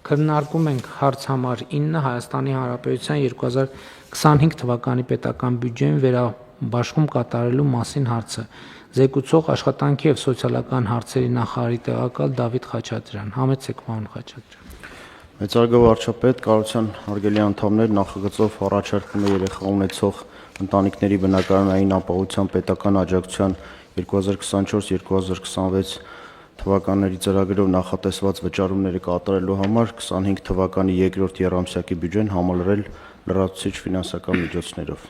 Քննարկում ենք հարց համար 9 Հայաստանի Հանրապետության 2025 թվականի պետական բյուջեին վերաբաշխում կատարելու մասին հարցը։ Զեկուցող աշխատանքի և սոցիալական հարցերի նախարարի տեղակալ Դավիթ Խաչատրյան։ Համեցեք, պարոն Խաչատրյան։ Մեծարգո վարչապետ, կառավարության հարգելի անդամներ, նախագծով առաջարկվում է երեխա ունեցող ընտանիքների բնակարանային ապահովության պետական աջակցության 2024-2026 թվականների ծրագրով նախատեսված վճարումները կատարելու համար 25 թվականի երկրորդ եռամսյակի բյուջեն համալրել լրացուցիչ ֆինանսական միջոցներով։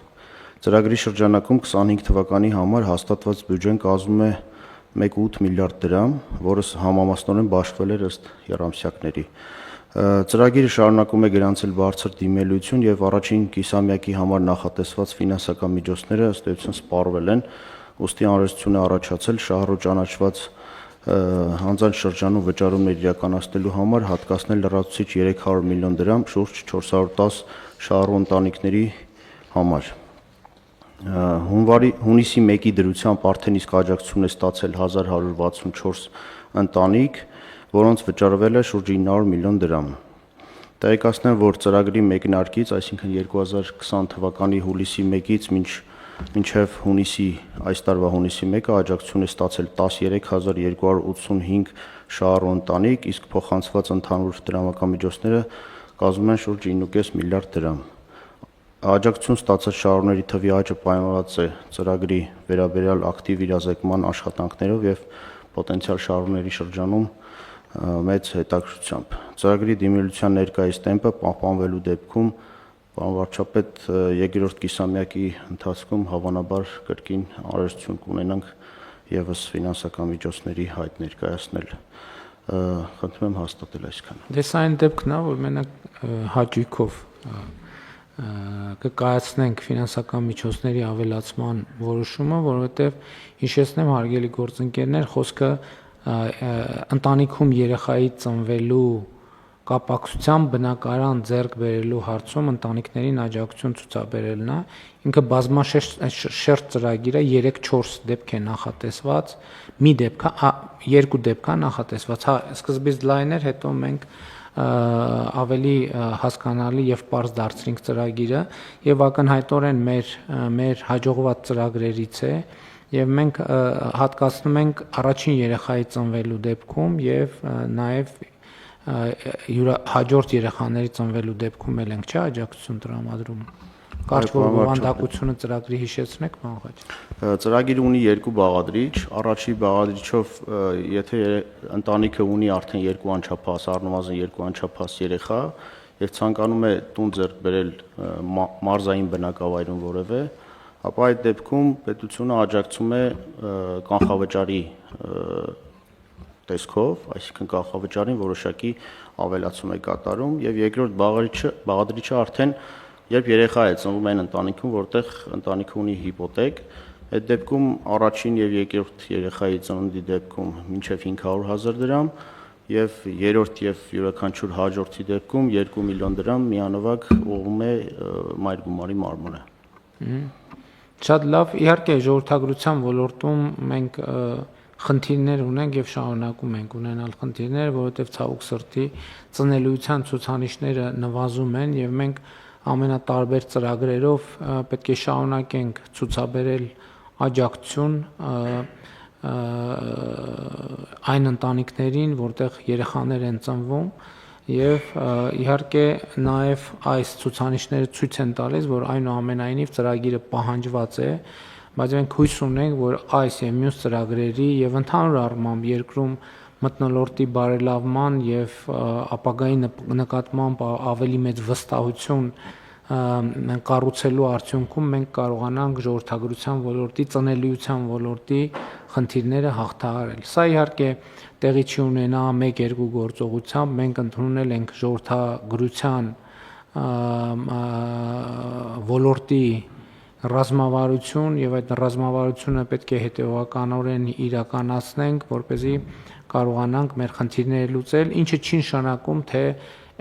Ծրագրի շրջանակում 25 թվականի համար հաստատված բյուջեն կազմում է 1.8 միլիարդ դրամ, որը համամասնորեն բաշխվել էր ըստ եռամսյակների։ Ծրագիրը շարունակում է գրանցել բարձր դիմելություն եւ առաջին կիսամյակի համար նախատեսված ֆինանսական միջոցները ըստ էության սպառվել են, ուստի անհրաժեշտություն է առաջացել շահառու ճանաչված հանձնաժ շրջանում վճարումներ իրականացնելու համար հատկացնել լրացուցիչ 300 միլիոն դրամ շուրջ 410 շահառու ընտանիքների համար։ Հունիսի 1-ի դրությամբ արդեն իսկ աջակցություն է ստացել 1164 ընտանիք, որոնց վճարվել է շուրջ 900 միլիոն դրամ։ Տեղեկացնեմ, որ ծրագրի մեկնարկից, այսինքն 2020 թվականի հուլիսի 1-ից մինչև այս տարվա հունիսի 1-ը աջակցություն է ստացել 13285 շահառու ընտանիք, իսկ փոխանցված ընդհանուր տրամական միջոցները կազմում են շուրջ 9.5 միլիարդ դրամ։ Աջակցություն ստացած շահառուների թվի աճը պայմանավորված է ծրագրի վերաբերյալ ակտիվ իրազեկման աշխատանքներով եւ պոտենցիալ շահառուների շրջանում մեծ հետաքրքրությամբ։ Ծրագրի դիմելության ներկայիս տեմպը պահպանվելու դեպքում, պարոն վարչապետ, երկրորդ կիսամյակի ընթացքում հավանաբար կրկին անհրաժեշտություն կունենանք եւս ֆինանսական միջոցների հայտ ներկայացնել։ Խնդրում եմ հաստատել այսքանը։ Դες այն դեպքն է, որ մենակ հաճույքով կկայացնենք ֆինանսական միջոցների ավելացման որոշումը, որովհետև հիշեցնեմ հարգելի գործընկերներ, խոսքը ընտանիքում երեխայի ծնվելու կապակցությամբ բնակարան ձեռք բերելու հարցում ընտանիքներին աջակցություն ցուցաբերելն է։ Ինքը բազմաշերտ ծրագիր է, 3-4 դեպք է նախատեսված, մի դեպք է, երկու դեպք է նախատեսված։ Հա, սկզբից լայն էր, հետո մենք ավելի հասկանալի եւ պարզ դարձրինք ծրագիրը եւ ակնհայտորեն մեր հաջողված ծրագրերից է եւ մենք հատկացնում ենք առաջին երեխայի ծնվելու դեպքում եւ նաեւ հաջորդ երեխաների ծնվելու դեպքում էլ ենք աջակցություն տրամադրում։ Կարճ բովանդակությունը ծրագրի հիշեցնեք, պարոն Խաչատրյան։ Ծրագիրը ունի երկու բաղադրիչ, առաջի բաղադրիչով եթե ընտանիքը ունի արդեն երկու անչափահաս, առնվազն երկու անչափահաս երեխա եւ ցանկանում է տուն ձեռք բերել մարզային բնակավայրում որևէ, ապա այդ դեպքում պետությունը աջակցում է կանխավճարի տեսքով, այսինքն կանխավճարին որոշակի ավելացում է կատարում եւ երկրորդ բաղադրիչը արդեն երբ երեխա է ծնվում այն ընտանիքում, որտեղ ընտանիքը ունի հիպոթեք, այդ դեպքում առաջին եւ երկրորդ երեխայի ծննդի դեպքում մինչեւ 500,000 դրամ եւ երրորդ եւ յուրաքանչյուր հաջորդի դեպքում 2 միլիոն դրամ միանվագ ուղղում է մայր գումարի մարմինը։ Շատ լավ, իհարկե ժողովրդագրության ոլորտում մենք խնդիրներ ունենք եւ շարունակում ենք ունենալ խնդիրներ, որովհետեւ ցավոք սրտի ծնելիության ցուցանիշները նվազում են եւ մենք ամենատարբեր ծրագրերով պետք է շարունակենք ցուցաբերել աջակցություն այն ընտանիքներին, որտեղ երեխաներ են ծնվում եւ իհարկե նաեւ այս ցուցանիշները ցույց են տալիս, որ այնուամենայնիվ ծրագիրը պահանջված է, բայց մենք հույս ունենք, որ այս եւ մյուս ծրագրերի եւ ընդհանուր առմամբ երկրում մթնոլորտի բարելավման եւ ապագայի նկատմամբ ավելի մեծ վստահություն կառուցելու արդյունքում մենք կարողանանք ժողովրդագրության ոլորտի, ծնելիության ոլորտի խնդիրները հաղթահարել։ Սա իհարկե տեղի չի ունենա 1-2 գործողությամբ, մենք ընդունել ենք ժողովրդագրության ոլորտի ռազմավարություն եւ այդ ռազմավարությունը պետք է հետեւականորեն իրականացնենք, որպեսզի կարողանանք մեր խնդիրները լուծել, ինչը չի նշանակում, թե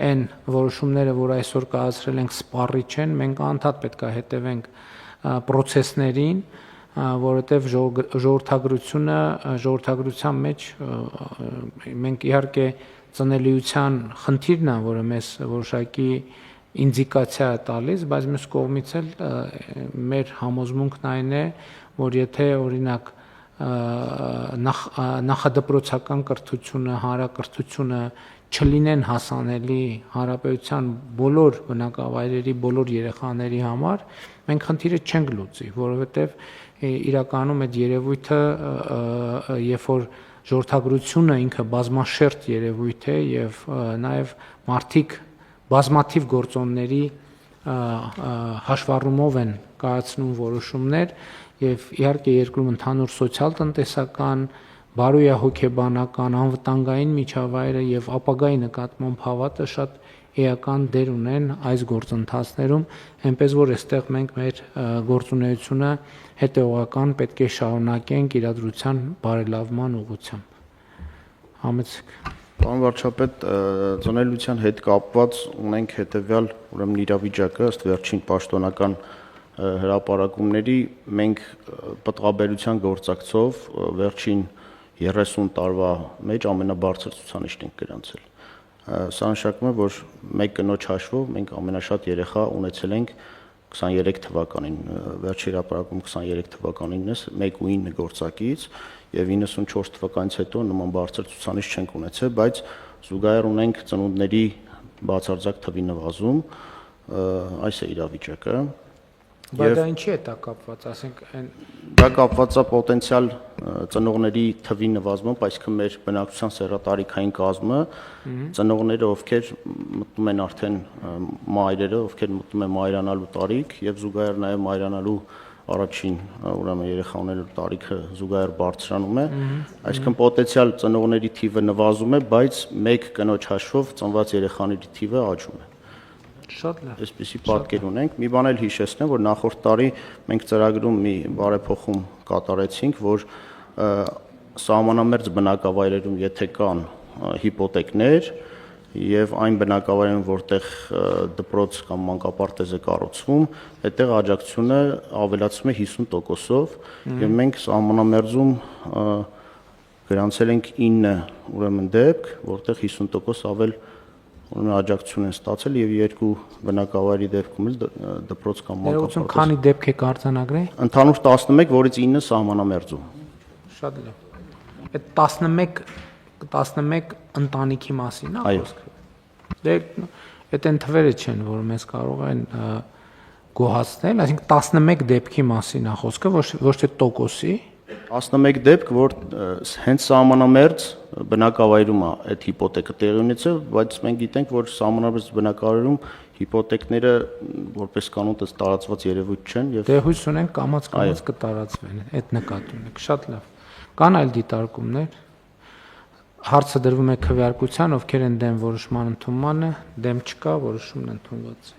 այն որոշումները, որ այսօր կայացրել ենք, սպառիչ են, մենք անդադ պետք է հետևենք process-ներին, որովհետեւ ժողովրդագրության մեջ մենք իհարկե ծնելիության խնդիրն է, որը մեզ որոշակի ինդիկացիա է տալիս, բայց մյուս կողմից էլ մեր համոզմունքն այն է, որ եթե օրինակ նախադպրոցական կրթությունը, հանրակրթությունը չլինեն հասանելի հանրապետության բոլոր բնակավայրերի բոլոր երեխաների համար, մենք խնդիրը չենք լուծի, որովհետև իրականում այդ երևույթը, երբ որ ժողովրդագրությունը ինքը բազմաշերտ երևույթ է եւ նաեւ մարդիկ բազմաթիվ գործոնների հաշվառումով են կայացնում որոշումներ եւ իհարկե երկրում ընդհանուր սոցիալ-տնտեսական, բարոյահոգեբանական, անվտանգային միջավայրը եւ ապագայի նկատմամբ հավատը շատ էական դեր ունեն այս գործընթացներում, այնպես որ այստեղ մենք մեր գործունեությունը հետեւողական պետք է շարունակենք իրադրության բարելավման ուղղությամբ։ Համեցեք։ Պարոն վարչապետ, ծնելիության հետ կապված ունենք հետևյալ ուրեմն իրավիճակը, ըստ վերջին պաշտոնական հրապարակումների մենք պտղաբերության գործակցով վերջին 30 տարվա մեջ ամենաբարձր ցուցանիշն ենք գրանցել։ Սա նշանակում է, որ մեկ կնոջ հաշվով մենք ամենաշատ երեխա ունեցել ենք 23 թվականին, վերջի հրապարակում 23 թվականին է 1.9 գործակից եւ 94 թվականից հետո նման բարձր ցուցանիշ չենք ունեցել, բայց զուգահեռ ունենք ծնունդների բացարձակ թվի նվազում, այս է իրավիճակը։ Բայց դա ինչի է դա կապված, ասենք այն դա կապված է պոտենցիալ ծնողների թվի նվազմամբ, այսինքն մեր բնակչության սեռատարիքային կազմը, ծնողները, ովքեր մտնում են արդեն մայրերը, ովքեր մտնում են մայրանալու տարիք եւ զուգահեռ նաեւ մայրանալու առաջին ուրեմն երեխա ունենալու տարիքը զուգահեռ բարձրանում է, այսինքն պոտենցիալ ծնողների թիվը նվազում է, բայց մեկ կնոջ հաշվով ծնված երեխաների թիվը աճում է։ Շատ լավ։ Այսպիսի պատկեր ունենք։ Մի բան էլ հիշեցնեմ, որ նախորդ տարի մենք ծրագրում մի բարեփոխում կատարեցինք, որ սահմանամերձ բնակավայրերում եթե կան հիպոթեկներ եւ այն բնակավայրերում, որտեղ դպրոց կամ մանկապարտեզ է կառուցվում, այդտեղ աջակցությունը ավելացվում է 50%-ով եւ մենք սահմանամերձում գրանցել ենք 9 ուրեմն դեպք, որտեղ 50% ավել աջակցություն են ստացել եւ երկու բնակավայրի դեպքում էլ դպրոց կամ մանկապարտեզ։ Քանի դեպք է արձանագրել։ Ընդհանուր 11, որից 9 սահմանամերձում։ Շատ լավ։ Այդ 11 ընտանիքի մասին է խոսքը։ Դե այդ են թվերը չեն, որ մեզ կարող են գոհացնել, այսինքն 11 դեպքի մասին է խոսքը, ոչ թե տոկոսի։ 11 դեպք, որ հենց սահմանամերձ բնակավայրում է այդ հիպոթեկը տեղի ունեցել, բայց մենք գիտենք, որ սահմանամերձ բնակավայրում հիպոթեկները որպես կանոն տարածված երևույթ չեն եւ դե հույս ունենք կամաց կտարածվեն, այդ նկատի ունենք, շատ լավ։ Կան այլ դիտարկումներ։ Հարցը դրվում է քվեարկության, ովքեր են դեմ որոշման ընդունմանը, դեմ չկա, որոշումն ընդունված է։